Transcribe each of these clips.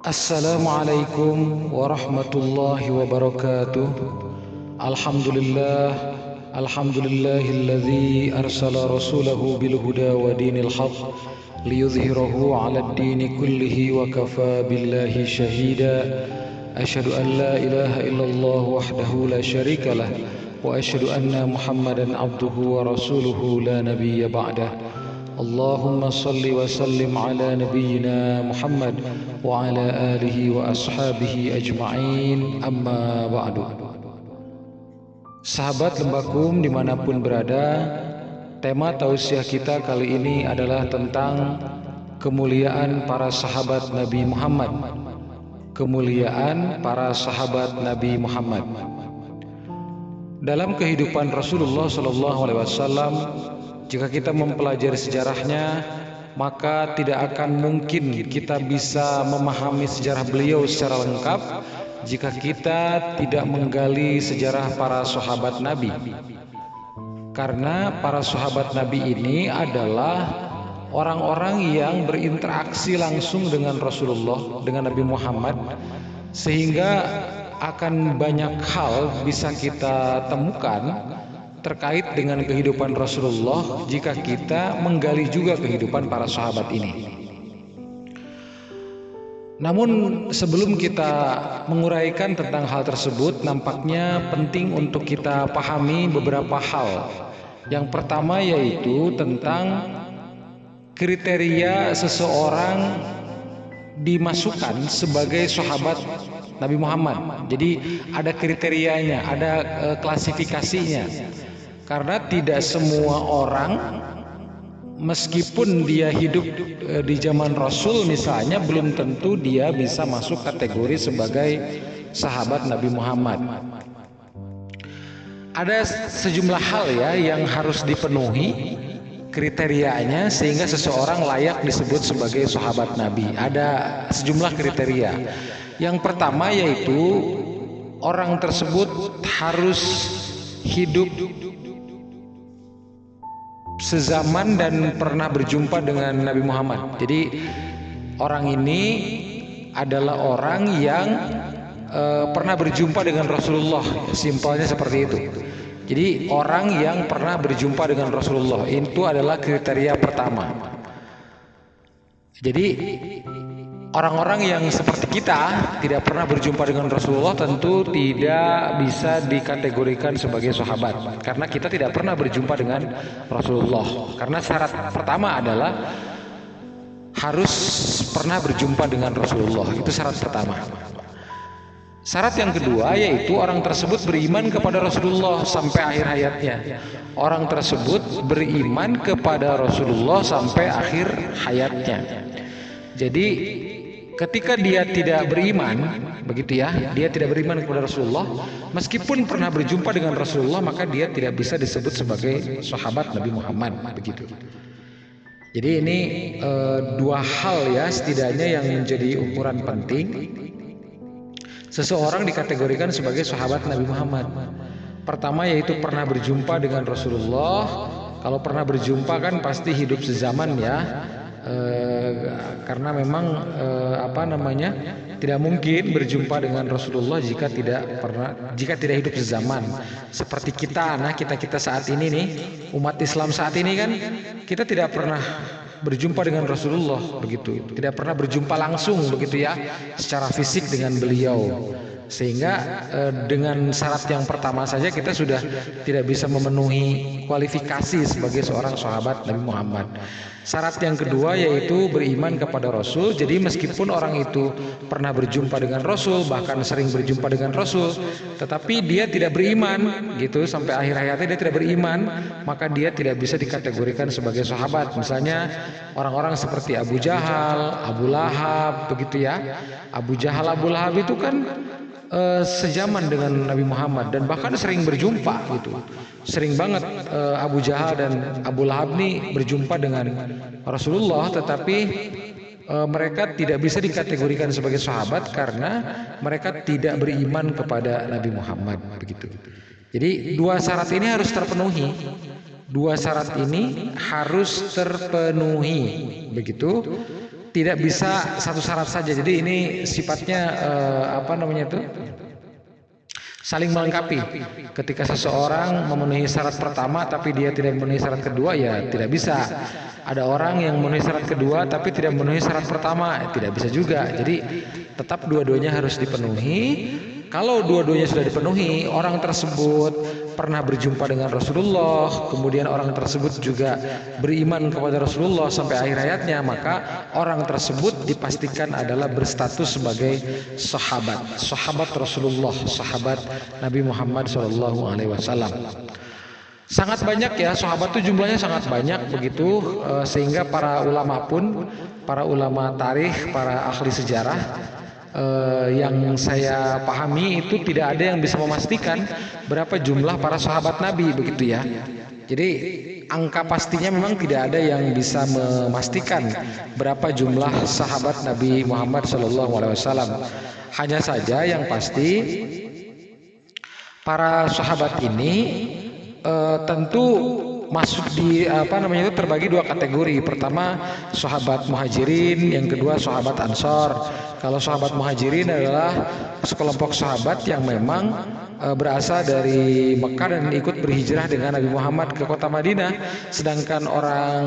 Assalamualaikum warahmatullahi wabarakatuh. Alhamdulillah, alhamdulillahilladzi arsala rasulahu bil huda wa dinil haqq liyudhhirahu 'alad dini kullihi wa kafa billahi shahida. Asyhadu an la ilaha illallah wahdahu la syarikalah wa asyhadu anna Muhammadan abduhu wa rasuluhu la nabiyya ba'dah. Allahumma salli wa sallim ala nabiyyina Muhammad wa ala alihi wa ashabihi ajma'in, amma ba'du. Sahabat Lembakum dimanapun berada, tema tausiah kita kali ini adalah tentang kemuliaan para sahabat Nabi Muhammad. Kemuliaan para sahabat Nabi Muhammad. Dalam kehidupan Rasulullah SAW, jika kita mempelajari sejarahnya, maka tidak akan mungkin kita bisa memahami sejarah beliau secara lengkap jika kita tidak menggali sejarah para sahabat Nabi. Karena para sahabat Nabi ini adalah orang-orang yang berinteraksi langsung dengan Rasulullah, dengan Nabi Muhammad, sehingga akan banyak hal bisa kita temukan terkait dengan kehidupan Rasulullah jika kita menggali juga kehidupan para sahabat ini. Namun sebelum kita menguraikan tentang hal tersebut, nampaknya penting untuk kita pahami beberapa hal. Yang pertama yaitu tentang kriteria seseorang dimasukkan sebagai sahabat Nabi Muhammad. Jadi ada kriterianya, ada klasifikasinya. Karena tidak semua orang, meskipun dia hidup di zaman Rasul misalnya, belum tentu dia bisa masuk kategori sebagai sahabat Nabi Muhammad. Ada sejumlah hal ya yang harus dipenuhi kriterianya sehingga seseorang layak disebut sebagai sahabat Nabi. Ada sejumlah kriteria. Yang pertama yaitu orang tersebut harus hidup sezaman dan pernah berjumpa dengan Nabi Muhammad. Jadi orang ini adalah orang yang pernah berjumpa dengan Rasulullah. Simpelnya seperti itu. Jadi orang yang pernah berjumpa dengan Rasulullah itu adalah kriteria pertama. Jadi orang-orang yang seperti kita tidak pernah berjumpa dengan Rasulullah tentu tidak bisa dikategorikan sebagai sahabat, karena kita tidak pernah berjumpa dengan Rasulullah. Karena syarat pertama adalah harus pernah berjumpa dengan Rasulullah, itu syarat pertama. Syarat yang kedua yaitu orang tersebut beriman kepada Rasulullah sampai akhir hayatnya. Orang tersebut beriman kepada Rasulullah sampai akhir hayatnya. Jadi ketika dia tidak beriman, begitu ya, dia tidak beriman kepada Rasulullah, meskipun pernah berjumpa dengan Rasulullah, maka dia tidak bisa disebut sebagai sahabat Nabi Muhammad, begitu. Jadi ini dua hal ya setidaknya yang menjadi ukuran penting seseorang dikategorikan sebagai sahabat Nabi Muhammad. Pertama yaitu pernah berjumpa dengan Rasulullah. Kalau pernah berjumpa kan pasti hidup sezaman ya. Karena memang tidak mungkin berjumpa dengan Rasulullah jika tidak hidup sezaman. Seperti kita saat ini nih, umat Islam saat ini kan kita tidak pernah berjumpa dengan Rasulullah, begitu. Tidak pernah berjumpa langsung, begitu ya, secara fisik dengan beliau. Sehingga dengan syarat yang pertama saja kita sudah tidak bisa memenuhi kualifikasi sebagai seorang sahabat Nabi Muhammad. Syarat yang kedua yaitu beriman kepada Rasul. Jadi meskipun orang itu pernah berjumpa dengan Rasul, bahkan sering berjumpa dengan Rasul, tetapi dia tidak beriman gitu, sampai akhir hayatnya dia tidak beriman, maka dia tidak bisa dikategorikan sebagai sahabat. Misalnya orang-orang seperti Abu Jahal, Abu Lahab, begitu ya. Abu Jahal, Abu Lahab itu kan sejaman dengan Nabi Muhammad dan bahkan sering berjumpa gitu. Sering banget Abu Jahal dan Abu Lahab nih berjumpa dengan Rasulullah, tetapi mereka tidak bisa dikategorikan sebagai sahabat karena mereka tidak beriman kepada Nabi Muhammad, begitu. Jadi dua syarat ini harus terpenuhi. Dua syarat ini harus terpenuhi, begitu. tidak bisa satu syarat saja. Jadi ini sifatnya saling melengkapi. Ketika seseorang memenuhi syarat pertama tapi dia tidak memenuhi syarat kedua, ya tidak bisa. Ada orang yang memenuhi syarat kedua tapi tidak memenuhi syarat pertama, tidak bisa juga. Jadi tetap dua-duanya harus dipenuhi. Kalau dua-duanya sudah dipenuhi, orang tersebut pernah berjumpa dengan Rasulullah, kemudian orang tersebut juga beriman kepada Rasulullah sampai akhir hayatnya, maka orang tersebut dipastikan adalah berstatus sebagai sahabat Rasulullah, sahabat Nabi Muhammad SAW. Sangat banyak ya, sahabat itu jumlahnya sangat banyak begitu, sehingga para ulama tarikh, para ahli sejarah, yang saya pahami itu tidak ada yang bisa memastikan berapa jumlah para sahabat Nabi begitu ya. Jadi angka pastinya memang tidak ada yang bisa memastikan berapa jumlah sahabat Nabi Muhammad SAW. Hanya saja yang pasti para sahabat ini tentu masuk di terbagi dua kategori. Pertama sahabat muhajirin, yang kedua sahabat ansor. Kalau sahabat muhajirin adalah sekelompok sahabat yang memang berasal dari Mekah dan ikut berhijrah dengan Nabi Muhammad ke kota Madinah. Sedangkan orang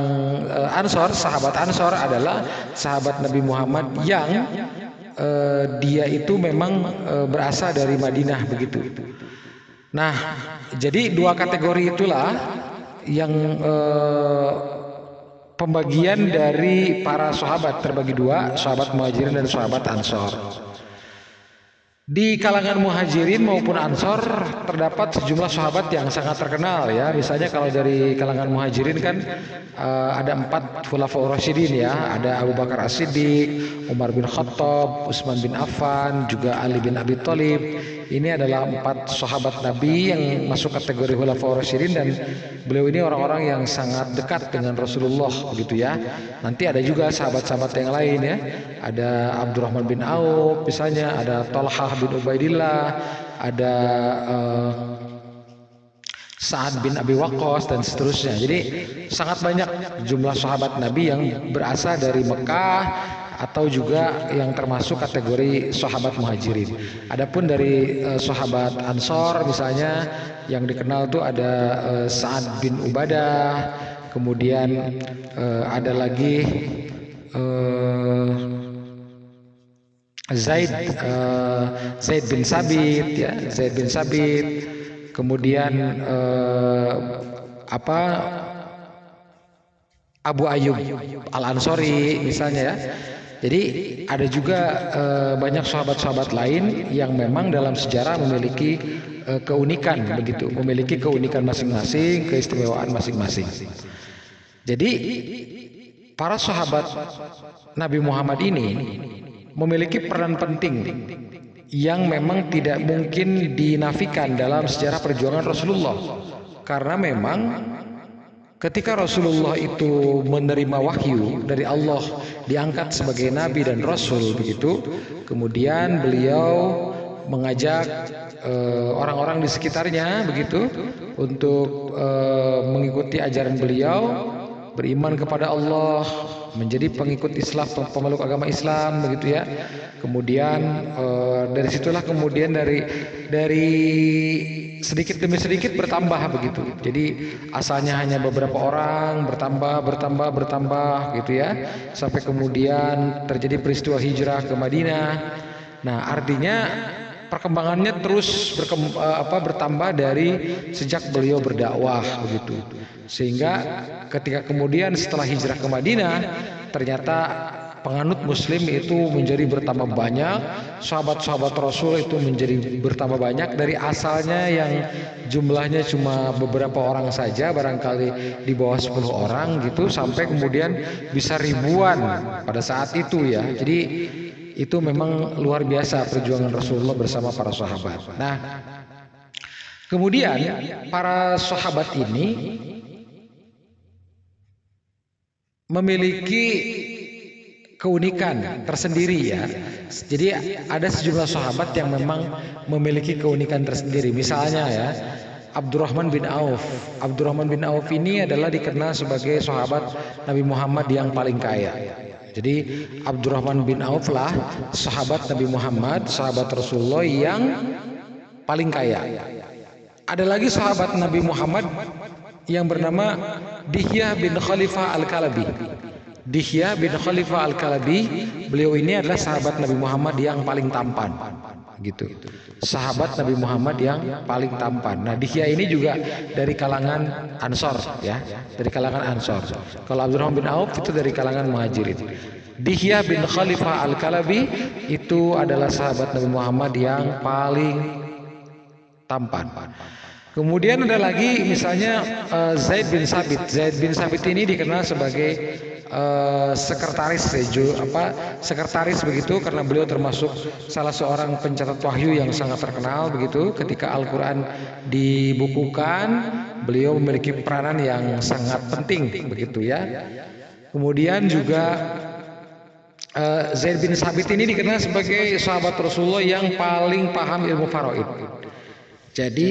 ansor, sahabat ansor adalah sahabat Nabi Muhammad yang dia itu memang berasal dari Madinah begitu. Nah, jadi dua kategori itulah yang pembagian dari para sahabat, terbagi dua, sahabat muhajirin dan sahabat ansor. Di kalangan muhajirin maupun ansor terdapat sejumlah sahabat yang sangat terkenal ya. Misalnya kalau dari kalangan muhajirin kan ada 4 khulafaur rasyidin ya. Ada Abu Bakar As-Siddiq, Umar bin Khattab, Utsman bin Affan, juga Ali bin Abi Thalib. Ini adalah 4 sahabat Nabi yang masuk kategori khulafaur rasyidin, dan beliau ini orang-orang yang sangat dekat dengan Rasulullah begitu ya. Nanti ada juga sahabat-sahabat yang lain ya. Ada Abdurrahman bin Auf misalnya, ada Thalhah bin Ubaidillah, ada Sa'ad bin Abi Waqqas dan seterusnya. Jadi sangat banyak jumlah sahabat Nabi yang berasal dari Mekah atau juga yang termasuk kategori sahabat muhajirin. Adapun dari sahabat ansor misalnya yang dikenal tuh ada Sa'ad bin Ubadah, kemudian ada lagi Zaid bin Sabit ya, Zaid bin Sabit, kemudian Abu Ayyub Al-Ansori misalnya ya. Jadi ada juga banyak sahabat-sahabat lain yang memang dalam sejarah memiliki keunikan begitu, memiliki keunikan masing-masing, keistimewaan masing-masing. Jadi para sahabat Nabi Muhammad ini memiliki peran penting yang memang tidak mungkin dinafikan dalam sejarah perjuangan Rasulullah. Karena memang ketika Rasulullah itu menerima wahyu dari Allah, diangkat sebagai nabi dan rasul begitu, kemudian beliau mengajak orang-orang di sekitarnya begitu untuk mengikuti ajaran beliau, beriman kepada Allah, menjadi pengikut Islam, pemeluk agama Islam begitu ya. Kemudian dari situlah kemudian dari sedikit demi sedikit bertambah begitu. Jadi asalnya hanya beberapa orang, bertambah gitu ya, sampai kemudian terjadi peristiwa hijrah ke Madinah. Nah, artinya perkembangannya terus bertambah dari sejak beliau berdakwah begitu. Sehingga ketika kemudian setelah hijrah ke Madinah, ternyata penganut muslim itu menjadi bertambah banyak, sahabat-sahabat Rasul itu menjadi bertambah banyak, dari asalnya yang jumlahnya cuma beberapa orang saja, barangkali di bawah 10 orang gitu, sampai kemudian bisa ribuan pada saat itu ya. Jadi itu memang luar biasa perjuangan Rasulullah bersama para sahabat. Nah, kemudian para sahabat ini memiliki keunikan tersendiri ya. Jadi ada sejumlah sahabat yang memang memiliki keunikan tersendiri. Misalnya ya, Abdurrahman bin Auf. Abdurrahman bin Auf ini adalah dikenal sebagai sahabat Nabi Muhammad yang paling kaya. Jadi Abdurrahman bin Auf lah sahabat Nabi Muhammad, sahabat Rasulullah yang paling kaya. Ada lagi sahabat Nabi Muhammad yang bernama Dihyah bin Khalifah Al-Kalabi. Dihyah bin Khalifah Al-Kalabi, beliau ini adalah sahabat Nabi Muhammad yang paling tampan. Gitu. Sahabat Nabi Muhammad yang paling tampan. Nah, Dihyah ini juga dari kalangan Ansor ya, dari kalangan Ansor. Kalau Abdurrahman bin Auf itu dari kalangan Muhajirin. Dihyah bin Khalifah Al-Kalabi itu adalah sahabat Nabi Muhammad yang paling tampan. Kemudian ada lagi misalnya Zaid bin Sabit. Zaid bin Sabit ini dikenal sebagai sekretaris sekretaris begitu, karena beliau termasuk salah seorang pencatat wahyu yang sangat terkenal begitu. Ketika Al-Qur'an dibukukan, beliau memiliki peranan yang sangat penting begitu ya. Kemudian juga Zaid bin Sabit ini dikenal sebagai sahabat Rasulullah yang paling paham ilmu faraid. Jadi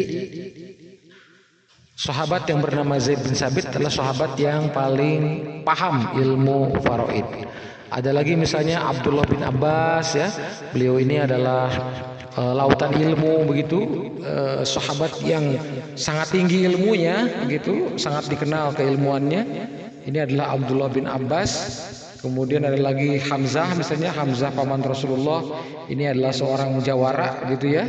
sahabat yang bernama Zaid bin Sabit adalah sahabat yang paling paham ilmu faraid. Ada lagi misalnya Abdullah bin Abbas ya. Beliau ini adalah lautan ilmu begitu, sahabat yang sangat tinggi ilmunya begitu, sangat dikenal keilmuannya. Ini adalah Abdullah bin Abbas. Kemudian ada lagi Hamzah, misalnya Hamzah paman Rasulullah. Ini adalah seorang jawara gitu ya.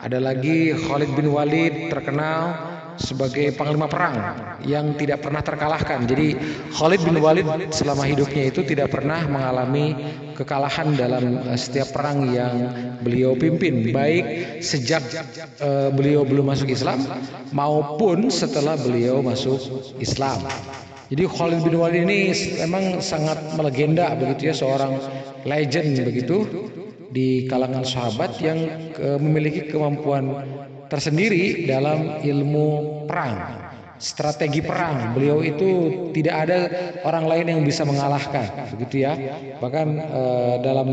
Ada lagi Khalid bin Walid, terkenal sebagai panglima perang yang tidak pernah terkalahkan. Jadi Khalid bin Walid selama hidupnya itu tidak pernah mengalami kekalahan dalam setiap perang yang beliau pimpin, baik sejak beliau belum masuk Islam maupun setelah beliau masuk Islam. Jadi Khalid bin Walid ini memang sangat melegenda begitu ya, seorang legend begitu di kalangan sahabat yang memiliki kemampuan tersendiri dalam ilmu perang, strategi perang. Beliau itu tidak ada orang lain yang bisa mengalahkan begitu ya. Bahkan dalam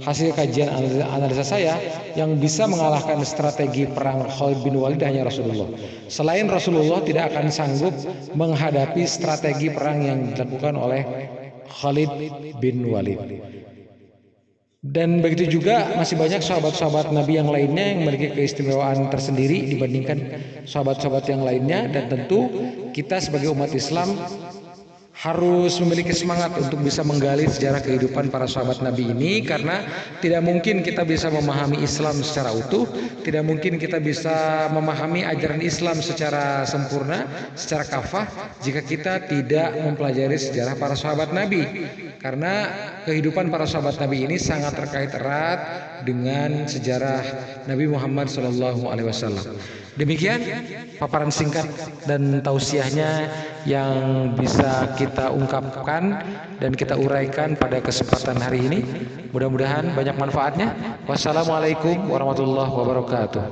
hasil kajian analisa saya, yang bisa mengalahkan strategi perang Khalid bin Walid hanya Rasulullah. Selain Rasulullah tidak akan sanggup menghadapi strategi perang yang dilakukan oleh Khalid bin Walid. Dan begitu juga masih banyak sahabat-sahabat Nabi yang lainnya yang memiliki keistimewaan tersendiri dibandingkan sahabat-sahabat yang lainnya. Dan tentu kita sebagai umat Islam harus memiliki semangat untuk bisa menggali sejarah kehidupan para sahabat Nabi ini, karena tidak mungkin kita bisa memahami Islam secara utuh, tidak mungkin kita bisa memahami ajaran Islam secara sempurna, secara kafah, jika kita tidak mempelajari sejarah para sahabat Nabi. Karena kehidupan para sahabat Nabi ini sangat terkait erat dengan sejarah Nabi Muhammad SAW. Demikian paparan singkat dan tausiahnya yang bisa kita ungkapkan dan kita uraikan pada kesempatan hari ini. Mudah-mudahan banyak manfaatnya. Wassalamualaikum warahmatullahi wabarakatuh.